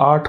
8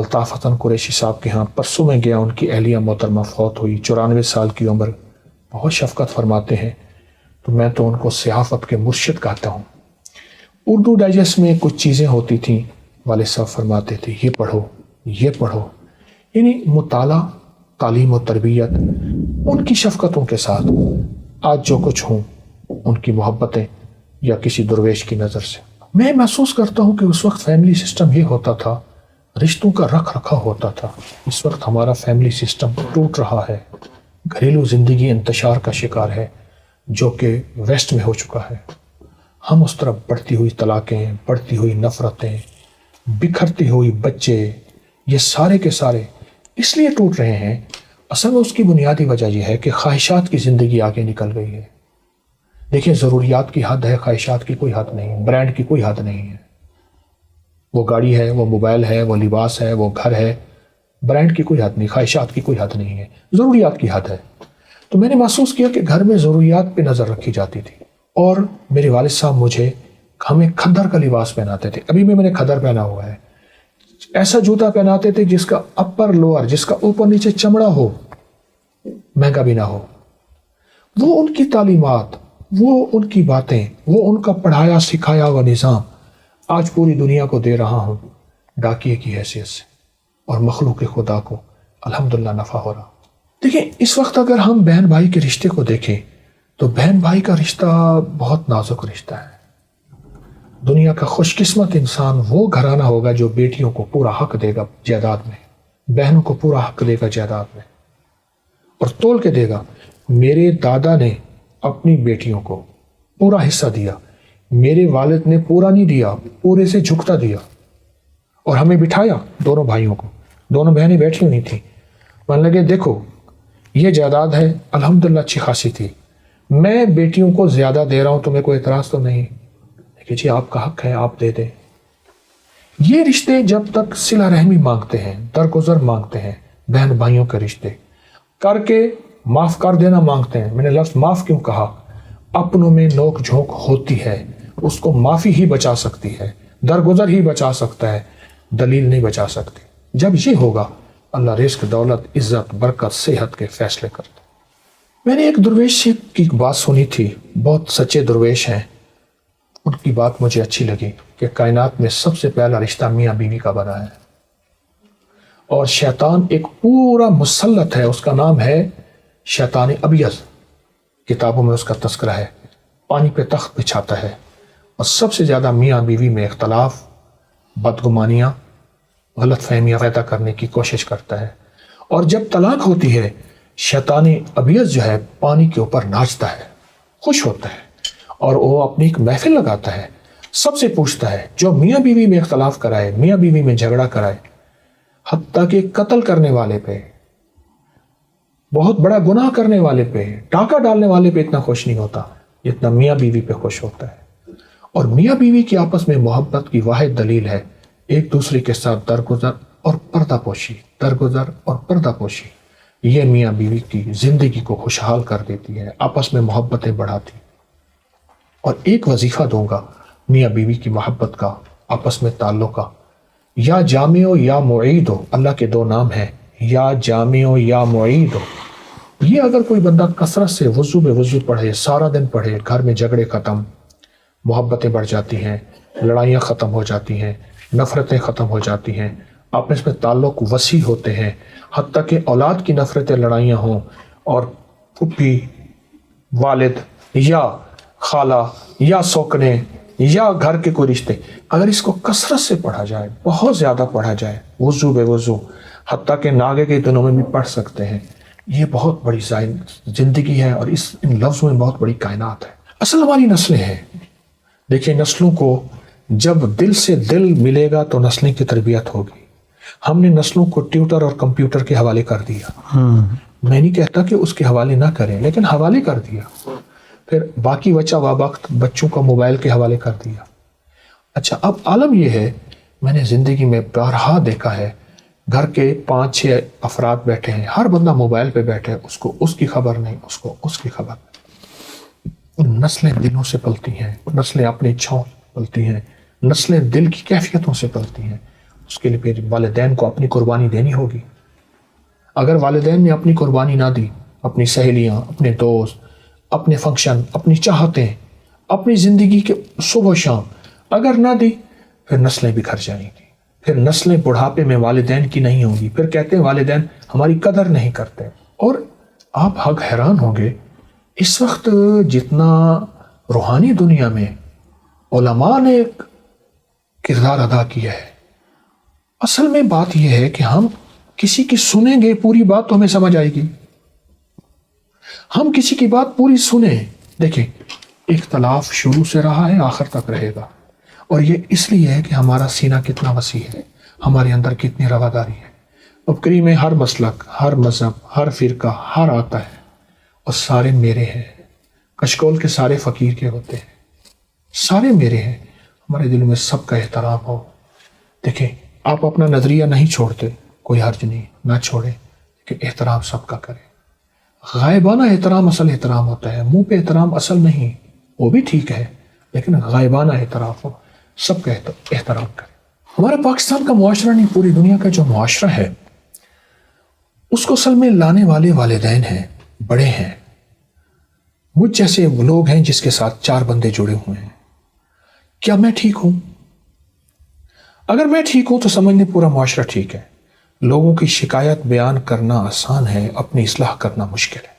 الطاف حسن قریشی صاحب کے ہاں پرسوں میں گیا، ان کی اہلیہ محترمہ فوت ہوئی، 94 سال کی عمر، بہت شفقت فرماتے ہیں، تو میں تو ان کو صحافت کے مرشد کہتا ہوں۔ اردو ڈائجسٹ میں کچھ چیزیں ہوتی تھیں، والد صاحب فرماتے تھے یہ پڑھو یہ پڑھو، یعنی مطالعہ، تعلیم و تربیت، ان کی شفقتوں کے ساتھ آج جو کچھ ہوں ان کی محبتیں یا کسی درویش کی نظر سے میں محسوس کرتا ہوں کہ اس وقت فیملی سسٹم یہ ہوتا تھا، رشتوں کا رکھ رکھا ہوتا تھا۔ اس وقت ہمارا فیملی سسٹم ٹوٹ رہا ہے، گھریلو زندگی انتشار کا شکار ہے جو کہ ویسٹ میں ہو چکا ہے۔ ہم اس طرف بڑھتی ہوئی طلاقیں، بڑھتی ہوئی نفرتیں، بکھرتی ہوئی بچے، یہ سارے کے سارے اس لیے ٹوٹ رہے ہیں۔ اصل میں اس کی بنیادی وجہ یہ ہے کہ خواہشات کی زندگی آگے نکل گئی ہے۔ دیکھیں، ضروریات کی حد ہے، خواہشات کی کوئی حد نہیں، برانڈ کی کوئی حد نہیں ہے۔ وہ گاڑی ہے، وہ موبائل ہے، وہ لباس ہے، وہ گھر ہے، برانڈ کی کوئی حد نہیں، خواہشات کی کوئی حد نہیں ہے، ضروریات کی حد ہے۔ تو میں نے محسوس کیا کہ گھر میں ضروریات پہ نظر رکھی جاتی تھی، اور میرے والد صاحب ہمیں کھدر کا لباس پہناتے تھے۔ ابھی بھی میں نے کھدر پہنا ہوا ہے۔ ایسا جوتا پہناتے تھے جس کا اپر لوور، جس کا اوپر نیچے چمڑا ہو، مہنگا بھی نہ ہو۔ وہ ان کی تعلیمات، وہ ان کی باتیں، وہ ان کا پڑھایا سکھایا ہوا نظام آج پوری دنیا کو دے رہا ہوں ڈاکیے کی حیثیت سے، اور مخلوق خدا کو الحمدللہ نفع ہو رہا۔ دیکھیں، اس وقت اگر ہم بہن بھائی کے رشتے کو دیکھیں تو بہن بھائی کا رشتہ بہت نازک رشتہ ہے۔ دنیا کا خوش قسمت انسان وہ گھرانہ ہوگا جو بیٹیوں کو پورا حق دے گا جائیداد میں، بہنوں کو پورا حق دے گا جائیداد میں، اور تول کے دے گا۔ میرے دادا نے اپنی بیٹیوں کو پورا حصہ دیا، میرے والد نے پورا نہیں دیا، پورے سے جھکتا دیا، اور ہمیں بٹھایا دونوں بھائیوں کو، دونوں بہنیں بیٹھی ہوئی تھیں، من لگے دیکھو یہ جائیداد ہے، الحمدللہ اچھی خاصی تھی، میں بیٹیوں کو زیادہ دے رہا ہوں، تمہیں کوئی اعتراض تو نہیں؟ کہ جی آپ کا حق ہے، آپ دے دیں۔ یہ رشتے جب تک صلہ رحمی مانگتے ہیں، درگزر مانگتے ہیں، بہن بھائیوں کے رشتے کر کے معاف کر دینا مانگتے ہیں۔ میں نے لفظ معاف کیوں کہا؟ اپنوں میں نوک جھونک ہوتی ہے، اس کو معافی ہی بچا سکتی ہے، درگزر ہی بچا سکتا ہے، دلیل نہیں بچا سکتی۔ جب یہ ہوگا اللہ رزق، دولت، عزت، برکت، صحت کے فیصلے کرتا۔ میں نے ایک درویش کی بات سنی تھی، بہت سچے درویش ہیں، ان کی بات مجھے اچھی لگی کہ کائنات میں سب سے پہلا رشتہ میاں بیوی کا بنا ہے، اور شیطان ایک پورا مسلط ہے، اس کا نام ہے شیطان ابیض، کتابوں میں اس کا تذکرہ ہے، پانی پہ تخت بچھاتا ہے، اور سب سے زیادہ میاں بیوی میں اختلاف، بدگمانیاں، غلط فہمیاں پیدا کرنے کی کوشش کرتا ہے۔ اور جب طلاق ہوتی ہے، شیطان ابیض جو ہے پانی کے اوپر ناچتا ہے، خوش ہوتا ہے، اور وہ اپنی ایک محفل لگاتا ہے، سب سے پوچھتا ہے جو میاں بیوی میں اختلاف کرائے، میاں بیوی میں جھگڑا کرائے، حتیٰ کہ قتل کرنے والے پہ، بہت بڑا گناہ کرنے والے پہ، ڈاکہ ڈالنے والے پہ اتنا خوش نہیں ہوتا جتنا میاں بیوی پہ خوش ہوتا ہے۔ اور میاں بیوی کی آپس میں محبت کی واحد دلیل ہے ایک دوسرے کے ساتھ درگزر اور پردہ پوشی، درگزر اور پردہ پوشی۔ یہ میاں بیوی کی زندگی کو خوشحال کر دیتی ہے، آپس میں محبتیں بڑھاتی۔ اور ایک وظیفہ دوں گا میاں بیوی کی محبت کا، آپس میں تعلق کا، یا جامع ہو یا معید ہو، اللہ کے دو نام ہیں، یا جامع ہو یا معید ہو۔ یہ اگر کوئی بندہ کثرت سے وضو بے وضو پڑھے، سارا دن پڑھے، گھر میں جھگڑے ختم، محبتیں بڑھ جاتی ہیں، لڑائیاں ختم ہو جاتی ہیں، نفرتیں ختم ہو جاتی ہیں، آپس میں تعلق وسیع ہوتے ہیں، حتیٰ کہ اولاد کی نفرتیں، لڑائیاں ہوں، اور پھپھی، والد یا خالہ یا سوکنے یا گھر کے کوئی رشتے، اگر اس کو کثرت سے پڑھا جائے، بہت زیادہ پڑھا جائے، وضو بے وضو، حتیٰ کہ ناگے کے دنوں میں بھی پڑھ سکتے ہیں، یہ بہت بڑی زندگی ہے، اور ان لفظوں میں بہت بڑی کائنات ہے۔ اصل ہماری نسلیں ہیں۔ دیکھیں، نسلوں کو جب دل سے دل ملے گا تو نسلیں کی تربیت ہوگی۔ ہم نے نسلوں کو ٹیوٹر اور کمپیوٹر کے حوالے کر دیا۔ میں نہیں کہتا کہ اس کے حوالے نہ کریں، لیکن حوالے کر دیا۔ پھر باقی بچہ وقت بچوں کا موبائل کے حوالے کر دیا۔ اچھا، اب عالم یہ ہے، میں نے زندگی میں بارہا دیکھا ہے، گھر کے 5-6 افراد بیٹھے ہیں، ہر بندہ موبائل پہ بیٹھے، اس کو اس کی خبر نہیں، اس کو اس کی خبر نہیں۔ نسلیں دلوں سے پلتی ہیں، نسلیں اپنی اچھاؤں سے پلتی ہیں، نسلیں دل کی کیفیتوں سے پلتی ہیں۔ اس کے لیے پھر والدین کو اپنی قربانی دینی ہوگی. اگر والدین نے اپنی قربانی نہ دی، اپنی سہیلیاں، اپنے دوست، اپنے فنکشن، اپنی چاہتیں، اپنی زندگی کے صبح و شام اگر نہ دی، پھر نسلیں بکھر جائیں گی. پھر نسلیں بڑھاپے میں والدین کی نہیں ہوں گی. پھر کہتے ہیں والدین ہماری قدر نہیں کرتے. اور آپ حق حیران ہوں گے، اس وقت جتنا روحانی دنیا میں علماء نے ایک کردار ادا کیا ہے، اصل میں بات یہ ہے کہ ہم کسی کی سنیں گے پوری بات تو ہمیں سمجھ آئے گی. ہم کسی کی بات پوری سنیں. دیکھیں، اختلاف شروع سے رہا ہے، آخر تک رہے گا. اور یہ اس لیے ہے کہ ہمارا سینہ کتنا وسیع ہے، ہمارے اندر کتنی رواداری ہے. اب کریم میں ہر مسلک، ہر مذہب، ہر فرقہ، ہر آتا ہے، اور سارے میرے ہیں. کشکول کے سارے فقیر کے ہوتے ہیں، سارے میرے ہیں. ہمارے دل میں سب کا احترام ہو. دیکھیں، آپ اپنا نظریہ نہیں چھوڑتے، کوئی حرج نہیں، نہ چھوڑیں، لیکن احترام سب کا کریں. غائبانہ احترام اصل احترام ہوتا ہے، منہ پہ احترام اصل نہیں. وہ بھی ٹھیک ہے، لیکن غائبانہ احترام ہو، سب کا احترام کریں. ہمارا پاکستان کا معاشرہ نہیں، پوری دنیا کا جو معاشرہ ہے، اس کو اصل میں لانے والے والدین ہیں، بڑے ہیں. مجھ جیسے وہ لوگ ہیں جس کے ساتھ 4 بندے جڑے ہوئے ہیں. کیا میں ٹھیک ہوں؟ اگر میں ٹھیک ہوں تو سمجھ لیں پورا معاشرہ ٹھیک ہے. لوگوں کی شکایت بیان کرنا آسان ہے، اپنی اصلاح کرنا مشکل ہے.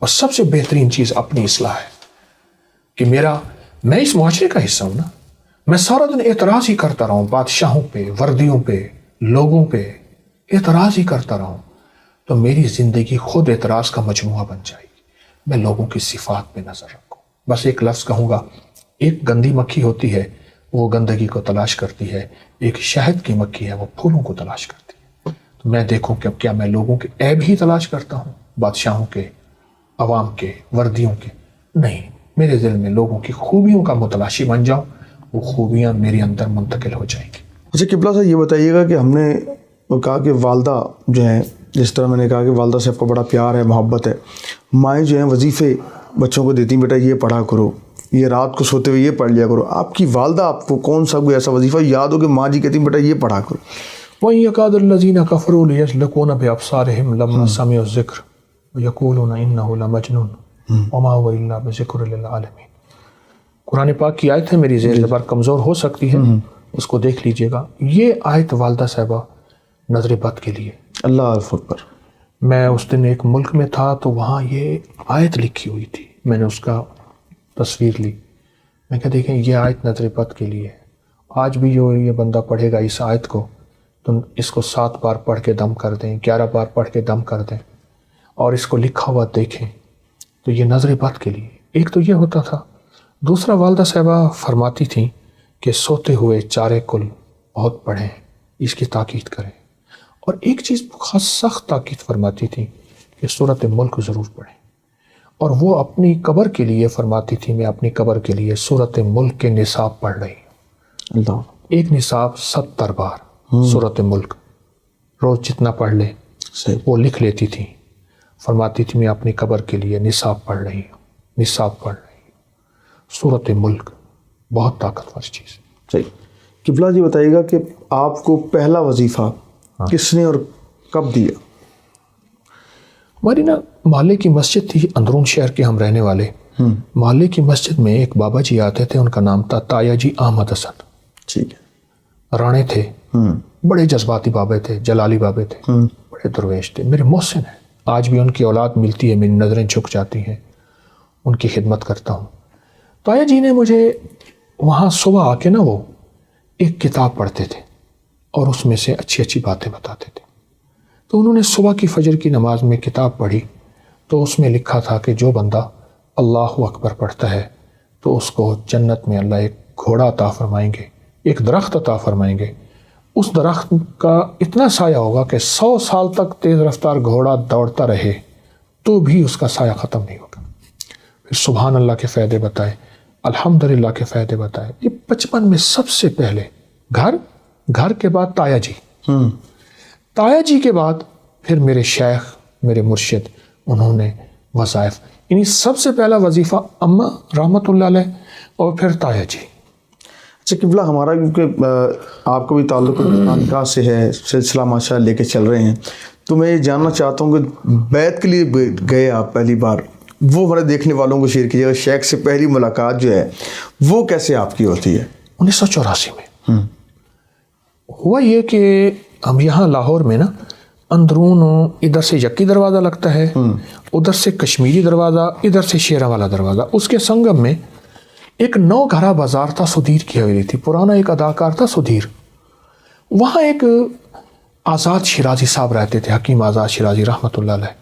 اور سب سے بہترین چیز اپنی اصلاح ہے کہ میں اس معاشرے کا حصہ ہوں نا. میں سارا دن اعتراض ہی کرتا رہوں، بادشاہوں پہ، وردیوں پہ، لوگوں پہ اعتراض ہی کرتا رہوں، تو میری زندگی خود اعتراض کا مجموعہ بن جائے گی. میں لوگوں کی صفات پہ نظر رکھوں. بس ایک لفظ کہوں گا، ایک گندی مکھی ہوتی ہے، وہ گندگی کو تلاش کرتی ہے. ایک شہد کی مکھی ہے، وہ پھولوں کو تلاش کرتی ہے. تو میں دیکھوں کہ اب کیا میں لوگوں کے عیب ہی تلاش کرتا ہوں، بادشاہوں کے، عوام کے، وردیوں کے؟ نہیں، میرے دل میں لوگوں کی خوبیوں کا متلاشی بن جاؤں، وہ خوبیاں میرے اندر منتقل ہو جائیں گی. اچھا قبلہ صاحب، یہ بتائیے گا کہ ہم نے کہا کہ والدہ جو ہیں، جس طرح میں نے کہا کہ والدہ سے آپ کا بڑا پیار ہے، محبت ہے. مائیں جو ہیں وظیفے بچوں کو دیتی ہیں، بیٹا یہ پڑھا کرو، یہ رات کو سوتے ہوئے یہ پڑھ لیا کرو. آپ کی والدہ آپ کو کون سا کوئی ایسا وظیفہ یاد ہو کہ ماں جی کہتی ہیں بیٹا یہ پڑھا کرو؟ وَإِن يَكَادُ الَّذِينَ كَفَرُوا لَيُزْلِقُونَ بِأَبْصَارِهِمْ لَمَّا سَمِعُوا الذِّكْرَ وَيَقُولُونَ إِنَّهُ لَمَجْنُونٌ وَمَا هُوَ إِلَّا بِذِكْرٍ لِلْعَالَمِينَ. قرآن پاک کی آیت ہے، میری زیر زبر کمزور ہو سکتی ہے، اس کو دیکھ لیجئے گا. یہ آیت والدہ صاحبہ نظر بد کے لیے. اللہ اکبر. میں اس دن ایک ملک میں تھا تو وہاں یہ آیت لکھی ہوئی تھی، میں نے اس کا تصویر لی. میں کہا دیکھیں یہ آیت نظر بد کے لیے ہے. آج بھی جو یہ بندہ پڑھے گا اس آیت کو، تو اس کو 7 بار پڑھ کے دم کر دیں، 11 بار پڑھ کے دم کر دیں، اور اس کو لکھا ہوا دیکھیں، تو یہ نظر بد کے لیے. ایک تو یہ ہوتا تھا. دوسرا، والدہ صاحبہ فرماتی تھیں کہ سوتے ہوئے چارے کل بہت پڑھیں، اس کی تاکید کریں. اور ایک چیز خاص سخت تاکید فرماتی تھیں کہ سورۃ ملک ضرور پڑھیں. اور وہ اپنی قبر کے لیے فرماتی تھی، میں اپنی قبر کے لیے سورۃ ملک کے نصاب پڑھ رہی ہوں. اللہ. ایک نصاب 70 بار سورۃ ملک، روز جتنا پڑھ لے وہ لکھ لیتی تھی. فرماتی تھی میں اپنی قبر کے لیے نصاب پڑھ رہی ہوں، نصاب پڑھ رہی ہوں. سورۃ ملک بہت طاقتور چیز. صحیح. قبلہ جی بتائیے گا کہ آپ کو پہلا وظیفہ کس نے اور کب دیا؟ ہماری محلے کی مسجد تھی، اندرون شہر کے ہم رہنے والے. محلے کی مسجد میں ایک بابا جی آتے تھے، ان کا نام تھا تایا جی احمد حسن. ٹھیک ہے. رانے تھے، بڑے جذباتی بابے تھے، جلالی بابے تھے، بڑے درویش تھے، میرے محسن ہیں. آج بھی ان کی اولاد ملتی ہے، میری نظریں جھک جاتی ہیں، ان کی خدمت کرتا ہوں. تایا جی نے مجھے وہاں صبح آ کے وہ ایک کتاب پڑھتے تھے اور اس میں سے اچھی اچھی باتیں بتاتے تھے. تو انہوں نے صبح کی فجر کی نماز میں کتاب پڑھی، تو اس میں لکھا تھا کہ جو بندہ اللہ اکبر پڑھتا ہے تو اس کو جنت میں اللہ ایک گھوڑا عطا فرمائیں گے، ایک درخت عطا فرمائیں گے. اس درخت کا اتنا سایہ ہوگا کہ 100 سال تک تیز رفتار گھوڑا دوڑتا رہے تو بھی اس کا سایہ ختم نہیں ہوگا. پھر سبحان اللہ کے فائدے بتائے، الحمدللہ کے فائدے بتائے. یہ 55 میں سب سے پہلے گھر کے بعد تایا جی، تایا جی کے بعد پھر میرے شیخ، میرے مرشد، انہوں نے وظائف، یعنی سب سے پہلا وظیفہ اماں رحمۃ اللہ علیہ اور پھر تایا جی. اچھا قبلہ ہمارا کیونکہ آپ کا بھی تعلق خانقاہ سے ہے، سلسلہ ماشاء اللہ لے کے چل رہے ہیں، تو میں یہ جاننا چاہتا ہوں کہ بیعت کے لیے گئے آپ پہلی بار، وہ ہمارے دیکھنے والوں کو شیئر کیجیے گا، شیخ سے پہلی ملاقات جو ہے وہ کیسے آپ کی ہوتی ہے؟ 1984 میں ہوا یہ کہ ہم یہاں لاہور میں نا اندرون ادھر سے یکی دروازہ لگتا ہے، ادھر سے کشمیری دروازہ، ادھر سے شیرہ والا دروازہ، اس کے سنگم میں ایک 9 گھرا بازار تھا، سدھیر کی حویلی تھی، پرانا ایک اداکار تھا سدھیر، وہاں ایک آزاد شیرازی صاحب رہتے تھے، حکیم آزاد شیرازی رحمۃ اللہ علیہ،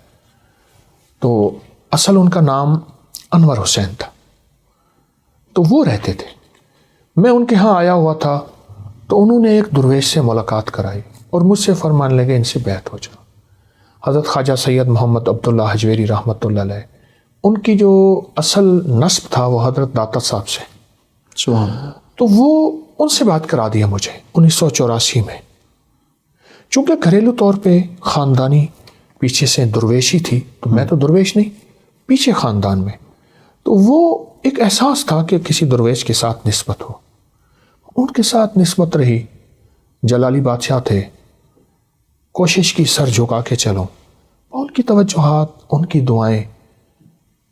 تو اصل ان کا نام انور حسین تھا، تو وہ رہتے تھے، میں ان کے ہاں آیا ہوا تھا، تو انہوں نے ایک درویش سے ملاقات کرائی اور مجھ سے فرمان لگے ان سے بیعت ہو جاؤ۔ حضرت خواجہ سید محمد عبداللہ حجویری رحمۃ اللہ علیہ، ان کی جو اصل نسب تھا وہ حضرت داتا صاحب سے، تو وہ ان سے بات کرا دیا مجھے 1984 میں، چونکہ گھریلو طور پہ خاندانی پیچھے سے درویشی تھی، تو میں تو درویش نہیں، پیچھے خاندان میں، تو وہ ایک احساس تھا کہ کسی درویش کے ساتھ نسبت ہو، ان کے ساتھ نسبت رہی، جلالی بادشاہ تھے، کوشش کی سر جھکا کے چلو، ان کی توجہات، ان کی دعائیں،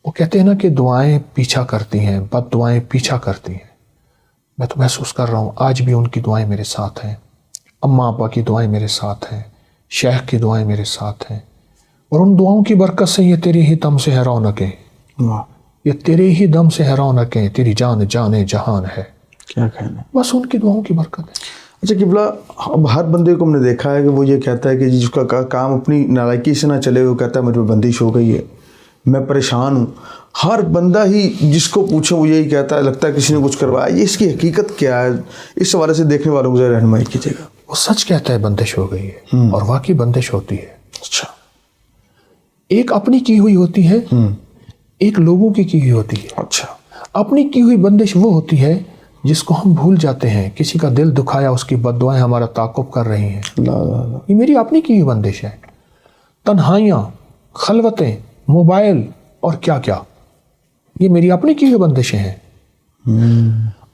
وہ کہتے ہیں نا کہ دعائیں پیچھا کرتی ہیں، بد دعائیں پیچھا کرتی ہیں، میں تو محسوس کر رہا ہوں آج بھی ان کی دعائیں میرے ساتھ ہیں، اماں ابا کی دعائیں میرے ساتھ ہیں، شیخ کی دعائیں میرے ساتھ ہیں، اور ان دعاؤں کی برکت سے یہ تیری ہی دم سے ہے رونقیں، یہ تیرے ہی دم سے ہے رونقیں، تیری جان جان جہان ہے، کیا کہنا ہے، بس ان کی دعاؤں کی برکت ہے۔ اچھا قبلہ، اب ہر بندے کو ہم نے دیکھا ہے کہ وہ یہ کہتا ہے کہ جس کا کام اپنی نالائکی سے نہ چلے، وہ کہتا ہے مجھ پہ بندش ہو گئی ہے، میں پریشان ہوں، ہر بندہ ہی جس کو پوچھے وہ یہی کہتا ہے، لگتا ہے کسی نے کچھ کروایا، یہ اس کی حقیقت کیا ہے؟ اس حوالے سے دیکھنے والوں کو ذرا رہنمائی کیجیے گا۔ وہ سچ کہتا ہے بندش ہو گئی ہے، اور واقعی بندش ہوتی ہے۔ اچھا، ایک اپنی کی ہوئی ہوتی ہے، ایک لوگوں کی ہوئی ہوتی ہے۔ اچھا، اپنی کی ہوئی بندش وہ ہوتی ہے جس کو ہم بھول جاتے ہیں، کسی کا دل دکھایا، اس کی بد دعائیں ہمارا تعاقب کر رہی ہیں، یہ میری اپنی کی ہوئی بندش ہے۔ تنہائیاں، خلوتیں، موبائل اور کیا کیا، یہ میری اپنی کی ہوئی بندشیں ہیں۔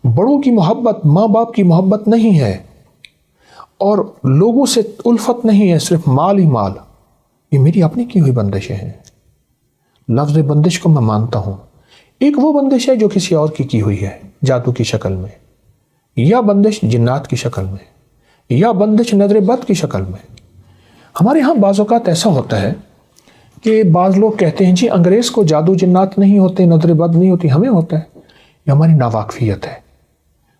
بڑوں کی محبت، ماں باپ کی محبت نہیں ہے، اور لوگوں سے الفت نہیں ہے، صرف مال ہی مال، یہ میری اپنی کی ہوئی بندشیں ہیں۔ لفظ بندش کو میں مانتا ہوں، ایک وہ بندش ہے جو کسی اور کی ہوئی ہے، جادو کی شکل میں، یا بندش جنات کی شکل میں، یا بندش نظر بد کی شکل میں۔ ہمارے ہاں بعض اوقات ایسا ہوتا ہے کہ بعض لوگ کہتے ہیں جی انگریز کو جادو جنات نہیں ہوتے، نظر بد نہیں ہوتی، ہمیں ہوتا ہے، یہ ہماری ناواقفیت ہے۔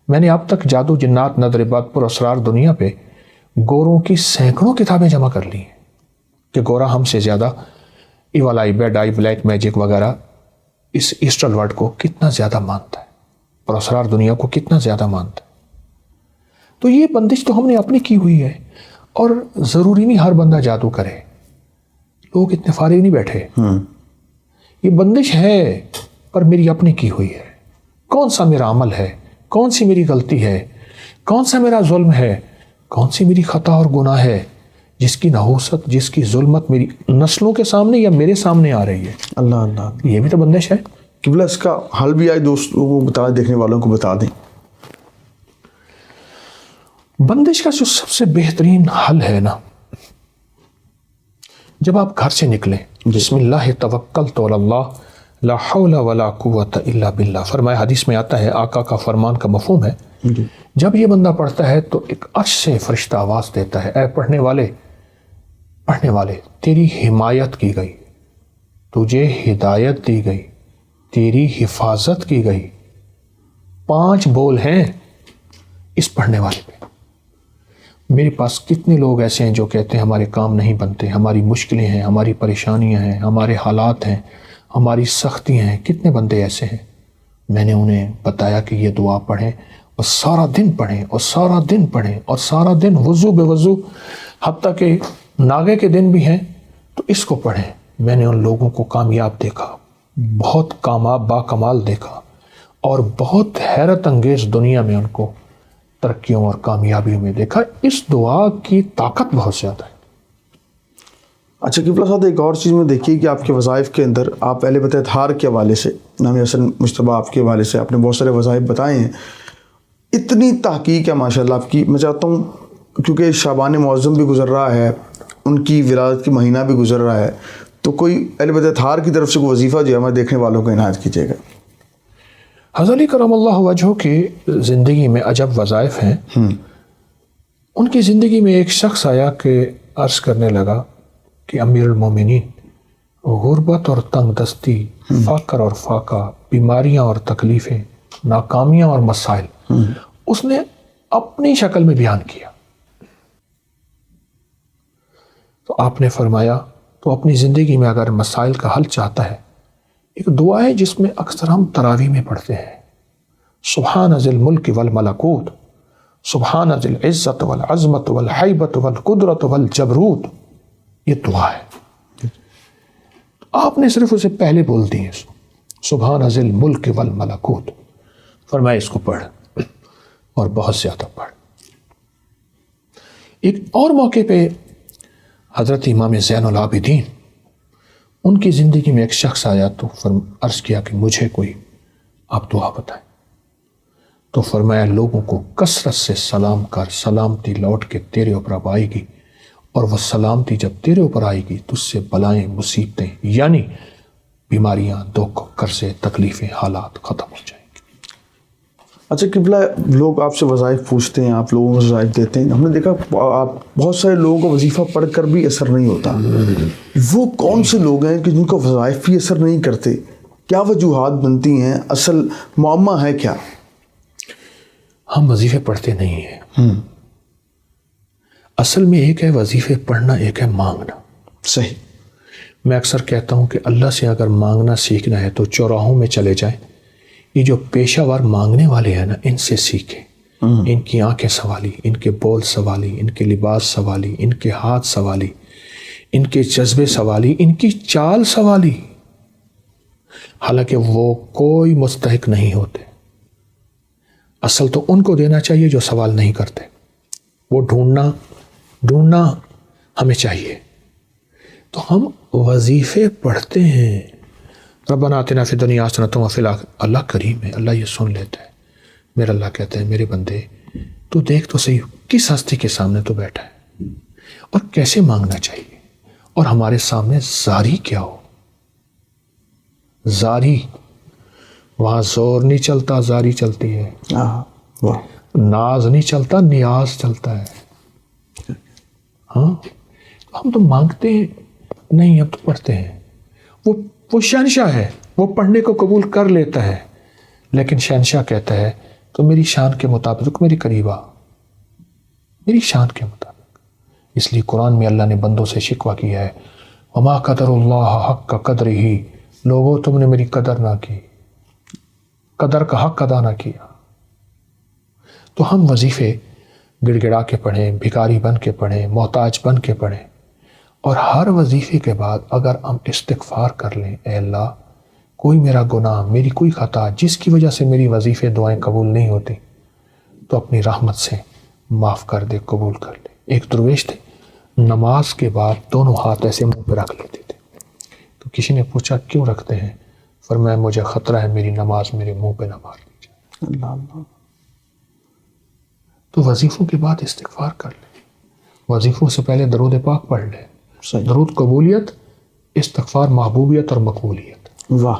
میں نے اب تک جادو جنات، نظر بد، پر اسرار دنیا پہ گوروں کی سینکڑوں کتابیں جمع کر لی ہیں کہ گورا ہم سے زیادہ evil eye, bad eye, black magic وغیرہ اس ایسٹرل ورڈ کو کتنا زیادہ مانتا ہے، اور اسرار دنیا کو کتنا زیادہ مانتا ہے۔ تو یہ بندش تو ہم نے اپنی کی ہوئی ہے، اور ضروری نہیں ہر بندہ جادو کرے، لوگ اتنے فارغ نہیں بیٹھے، یہ بندش ہے پر میری اپنی کی ہوئی ہے۔ کون سا میرا عمل ہے، کون سی میری غلطی ہے، کون سا میرا ظلم ہے، کون سی میری خطا اور گناہ ہے جس کی نحوست، جس کی ظلمت میری نسلوں کے سامنے یا میرے سامنے آ رہی ہے۔ اللہ اللہ، یہ بھی تو بندش ہے۔ قبلہ اس کا حل بھی آئے دوستوں کو بتا، دیکھنے والوں کو بتا دیں۔ بندش کا جو سب سے بہترین حل ہے نا، جب آپ گھر سے نکلیں، بسم اللہ توکلت علی اللہ لا حول ولا قوت الا باللہ، فرمایا حدیث میں آتا ہے، آقا کا فرمان کا مفہوم ہے، جب یہ بندہ پڑھتا ہے تو ایک عرش سے فرشتہ آواز دیتا ہے، اے پڑھنے والے تیری حمایت کی گئی، تجھے ہدایت دی گئی، تیری حفاظت کی گئی۔ 5 بول ہیں اس پڑھنے والے پہ۔ میرے پاس کتنے لوگ ایسے ہیں جو کہتے ہیں ہمارے کام نہیں بنتے، ہماری مشکلیں ہیں، ہماری پریشانیاں ہیں، ہمارے حالات ہیں، ہماری سختیاں ہیں، کتنے بندے ایسے ہیں۔ میں نے انہیں بتایا کہ یہ دعا پڑھیں، اور سارا دن پڑھیں، اور سارا دن پڑھیں، اور سارا دن وضو بے وضو، حتیٰ کہ ناگے کے دن بھی ہیں تو اس کو پڑھیں۔ میں نے ان لوگوں کو کامیاب دیکھا، بہت کامیاب با کمال دیکھا، اور بہت حیرت انگیز دنیا میں ان کو ترقیوں اور کامیابیوں میں دیکھا۔ اس دعا کی طاقت بہت زیادہ ہے۔ اچھا قبلہ صاحب، ایک اور چیز میں دیکھیے کہ آپ کے وظائف کے اندر آپ اہل بیت اطہار کے حوالے سے، نام حسن مجتبیٰ آپ کے حوالے سے آپ نے بہت سارے وظائف بتائے ہیں، اتنی تحقیق ہے ماشاءاللہ آپ کی. میں چاہتا ہوں کیونکہ شعبان معظم بھی گزر رہا ہے, ان کی ولادت کی مہینہ بھی گزر رہا ہے, تو کوئی اہل بیت اطہار کی طرف سے کوئی وظیفہ جو ہے ہمارے دیکھنے والوں کو عنایت کیجیے گا. حضرت علی کرم اللہ وجہہ کی زندگی میں عجب وظائف ہیں. ان کی زندگی میں ایک شخص آیا کہ عرض کرنے لگا کہ امیر المومنین, غربت اور تنگ دستی, فقر اور فاقہ, بیماریاں اور تکلیفیں, ناکامیاں اور مسائل اس نے اپنی شکل میں بیان کیا. تو آپ نے فرمایا تو اپنی زندگی میں اگر مسائل کا حل چاہتا ہے, ایک دعا ہے جس میں اکثر ہم تراویح میں پڑھتے ہیں, سبحان ذی الملک والملکوت, سبحان ذی العزت والعظمت والحیبت والقدرت والجبروت. یہ دعا ہے. آپ نے صرف اسے پہلے بول دی ہے, سبحان ذی الملک والملکوت. فرمایا اس کو پڑھ اور بہت زیادہ پڑھ. ایک اور موقع پہ حضرت امام زین العابدین, ان کی زندگی میں ایک شخص آیا تو عرض کیا کہ مجھے کوئی آپ دعا بتائیں. تو فرمایا لوگوں کو کثرت سے سلام کر, سلامتی لوٹ کے تیرے اوپر اب آئے گی, اور وہ سلامتی جب تیرے اوپر آئے گی تو اس سے بلائیں, مصیبتیں یعنی بیماریاں, دکھ, قرضے, تکلیفیں, حالات ختم ہو جائیں گے. اچھا قبلہ, لوگ آپ سے وظائف پوچھتے ہیں, آپ لوگوں کو وظائف دیتے ہیں. ہم نے دیکھا آپ بہت سارے لوگوں کو وظیفہ پڑھ کر بھی اثر نہیں ہوتا. وہ کون سے لوگ ہیں کہ جن کو وظائف بھی اثر نہیں کرتے؟ کیا وجوہات بنتی ہیں؟ اصل معمہ ہے کیا؟ ہم وظیفے پڑھتے نہیں ہیں. اصل میں ایک ہے وظیفے پڑھنا, ایک ہے مانگنا. صحیح. میں اکثر کہتا ہوں کہ اللہ سے اگر مانگنا سیکھنا ہے تو چوراہوں میں چلے جائیں, یہ جو پیشہ ور مانگنے والے ہیں نا, ان سے سیکھیں. ان کی آنکھیں سنوالی, ان کے بول سنوالی, ان کے لباس سنوالی, ان کے ہاتھ سنوالی, ان کے جذبے سنوالی, ان کی چال سنوالی. حالانکہ وہ کوئی مستحق نہیں ہوتے. اصل تو ان کو دینا چاہیے جو سوال نہیں کرتے. وہ ڈھونڈنا ہمیں چاہیے. تو ہم وظیفے پڑھتے ہیں. ربنا آتنا فی الدنیا حسنۃ وفی الآخرۃ. اللہ کریم ہے, اللہ یہ سن لیتا ہے. میرا اللہ کہتا ہے میرے بندے تو دیکھ تو صحیح کس ہستی کے سامنے تو بیٹھا ہے اور کیسے مانگنا چاہیے. اور ہمارے سامنے زاری کیا ہو. زاری, وہاں زور نہیں چلتا, زاری چلتی ہے. ناز نہیں چلتا, نیاز چلتا ہے. ہاں, ہم تو مانگتے نہیں, ہم تو پڑھتے ہیں. وہ شہنشاہ ہے, وہ پڑھنے کو قبول کر لیتا ہے, لیکن شہنشاہ کہتا ہے تو میری شان کے مطابق میری قریب آ, میری شان کے مطابق. اس لیے قرآن میں اللہ نے بندوں سے شکوہ کیا ہے, وما قدر اللہ حق کا قدر ہی, لوگوں تم نے میری قدر نہ کی, قدر کا حق ادا نہ کیا. تو ہم وظیفے گڑ گڑا کے پڑھیں, بھکاری بن کے پڑھیں, محتاج بن کے پڑھیں, اور ہر وظیفے کے بعد اگر ہم استغفار کر لیں, اے اللہ کوئی میرا گناہ, میری کوئی خطا جس کی وجہ سے میری وظیفے دعائیں قبول نہیں ہوتی, تو اپنی رحمت سے معاف کر دے, قبول کر لے. ایک درویش تھے, نماز کے بعد دونوں ہاتھ ایسے منہ پہ رکھ لیتے تھے. تو کسی نے پوچھا کیوں رکھتے ہیں؟ فرمایا مجھے خطرہ ہے میری نماز میرے منہ پہ نہ مار دی جائے. اللہ اللہ. تو وظیفوں کے بعد استغفار کر لیں, وظیفوں سے پہلے درود پاک پڑھ لیں. درود قبولیت, استغفار محبوبیت اور مقبولیت. واہ.